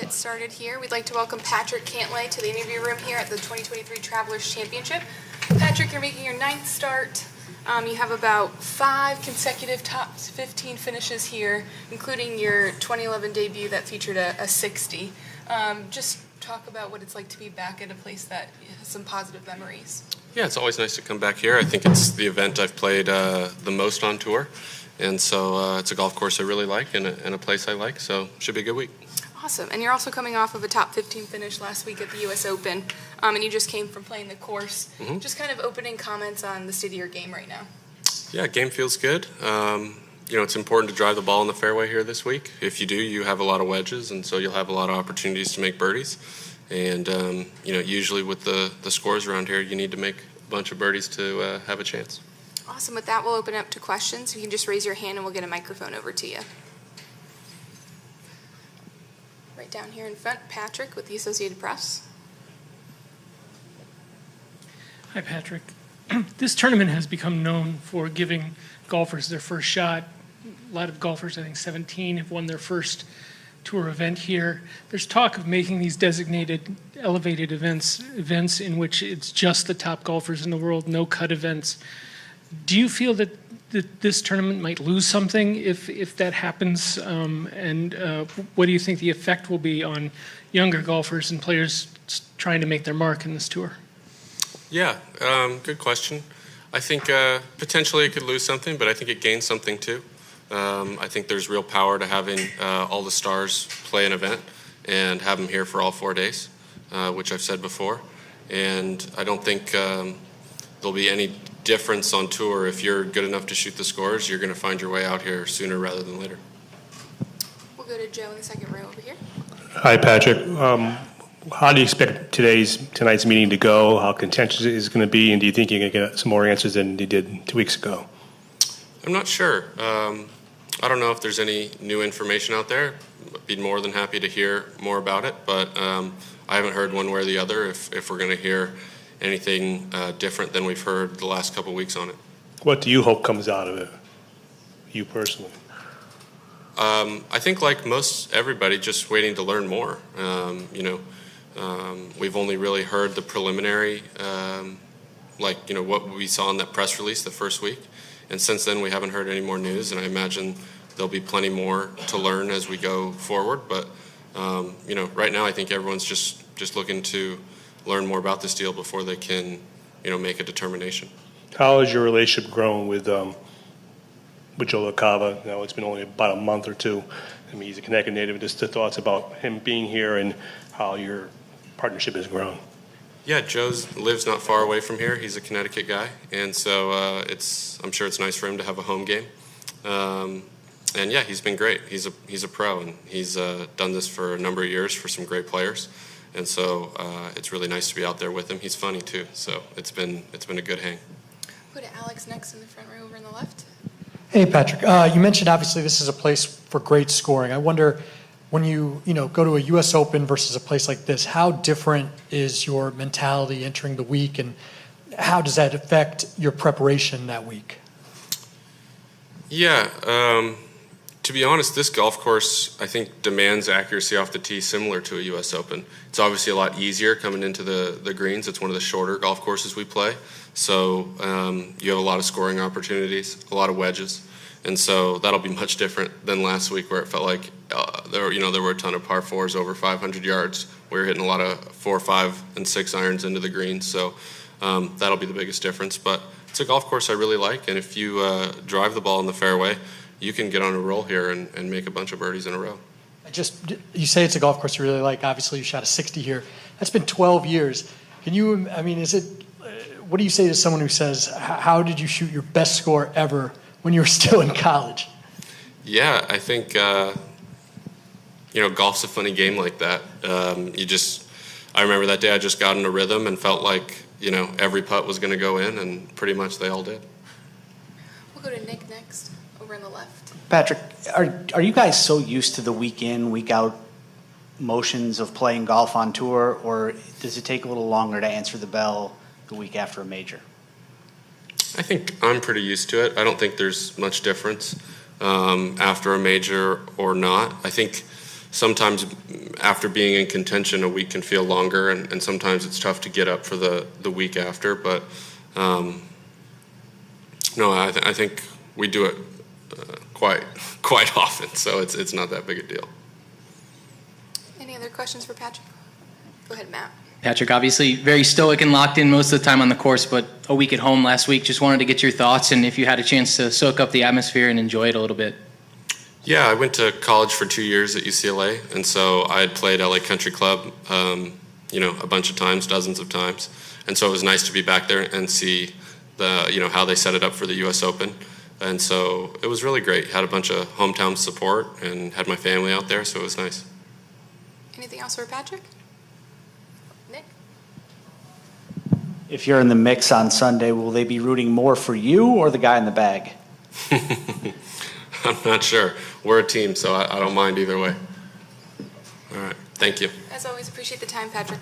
Get started here. We'd like to welcome Patrick Cantlay to the interview room here at the 2023 Travelers Championship. Patrick, you're making your 9th start. You have about 5 consecutive top 15 finishes here, including your 2011 debut that featured a 60. Just talk about what it's like to be back at a place that has some positive memories. Yeah, it's always nice to come back here. I think it's the event I've played the most on tour, and so it's a golf course I really like and a place I like, so it should be a good week. Awesome. And you're also coming off of a top 15 finish last week at the U.S. Open, and you just came from playing the course. Mm-hmm. Just kind of opening comments on the state of your game right now. Yeah, game feels good. It's important to drive the ball in the fairway here this week. If you do, you have a lot of wedges, and so you'll have a lot of opportunities to make birdies. And, usually with the scores around here, you need to make a bunch of birdies to have a chance. Awesome. With that, we'll open up to questions. You can just raise your hand, and we'll get a microphone over to you. Right down here in front, Patrick with the Associated Press. Hi, Patrick. This tournament has become known for giving golfers their first shot. A lot of golfers, I think 17, have won their first tour event here. There's talk of making these designated elevated events in which it's just the top golfers in the world, no cut events. Do you feel that this tournament might lose something if that happens? What do you think the effect will be on younger golfers and players trying to make their mark in this tour? Yeah, good question. I think potentially it could lose something, but I think it gains something too. I think there's real power to having all the stars play an event and have them here for all 4 days, which I've said before. And I don't think there'll be any difference on tour. If you're good enough to shoot the scores, you're going to find your way out here sooner rather than later. We'll go to Joe in the second row over here. Hi, Patrick. How do you expect tonight's meeting to go? How contentious it is going to be? And do you think you're going to get some more answers than you did 2 weeks ago? I'm not sure. I don't know if there's any new information out there. I'd be more than happy to hear more about it, but I haven't heard one way or the other if we're going to hear anything different than we've heard the last couple of weeks on it. What do you hope comes out of it, you personally? I think like most everybody, just waiting to learn more. We've only really heard the preliminary, what we saw in that press release the first week. And since then, we haven't heard any more news, and I imagine there'll be plenty more to learn as we go forward. But, right now I think everyone's just looking to learn more about this deal before they can, make a determination. How has your relationship grown with Joe LaCava? Now, it's been only about a month or two. I mean, he's a Connecticut native. Just the thoughts about him being here and how your partnership has grown. Yeah, Joe lives not far away from here. He's a Connecticut guy, and so I'm sure it's nice for him to have a home game. And yeah, he's been great. He's a pro, and he's done this for a number of years for some great players. And so it's really nice to be out there with him. He's funny too, so it's been a good hang. Go to Alex next in the front row over on the left. Hey, Patrick. You mentioned obviously this is a place for great scoring. I wonder, when you go to a U.S. Open versus a place like this, how different is your mentality entering the week, and how does that affect your preparation that week? Yeah, to be honest, this golf course I think demands accuracy off the tee similar to a U.S. Open. It's obviously a lot easier coming into the greens. It's one of the shorter golf courses we play, so you have a lot of scoring opportunities, a lot of wedges. And so that'll be much different than last week, where it felt like there were a ton of par fours over 500 yards. We were hitting a lot of 4, 5, and 6 irons into the greens. So that'll be the biggest difference. But it's a golf course I really like, and if you drive the ball in the fairway, you can get on a roll here and make a bunch of birdies in a row. You say it's a golf course you really like. Obviously, you shot a 60 here. That's been 12 years. What do you say to someone who says, how did you shoot your best score ever when you were still in college? Yeah, I think, golf's a funny game like that. I remember that day I just got in a rhythm and felt like, every putt was going to go in, and pretty much they all did. We'll go to Nick next, over on the left. Patrick, are you guys so used to the week in, week out motions of playing golf on tour, or does it take a little longer to answer the bell the week after a major? I think I'm pretty used to it. I don't think there's much difference after a major or not. I think sometimes after being in contention, a week can feel longer, and sometimes it's tough to get up for the week after. But no, I think we do it quite often, so it's not that big a deal. Any other questions for Patrick? Go ahead, Matt. Patrick, obviously very stoic and locked in most of the time on the course, but a week at home last week. Just wanted to get your thoughts and if you had a chance to soak up the atmosphere and enjoy it a little bit. Yeah, I went to college for 2 years at UCLA, and so I had played LA Country Club, a bunch of times, dozens of times, and so it was nice to be back there and see how they set it up for the U.S. Open, and so it was really great. Had a bunch of hometown support and had my family out there, so it was nice. Anything else for Patrick? Nick? If you're in the mix on Sunday, will they be rooting more for you or the guy in the bag? I'm not sure. We're a team, so I don't mind either way. All right. Thank you. As always, appreciate the time, Patrick.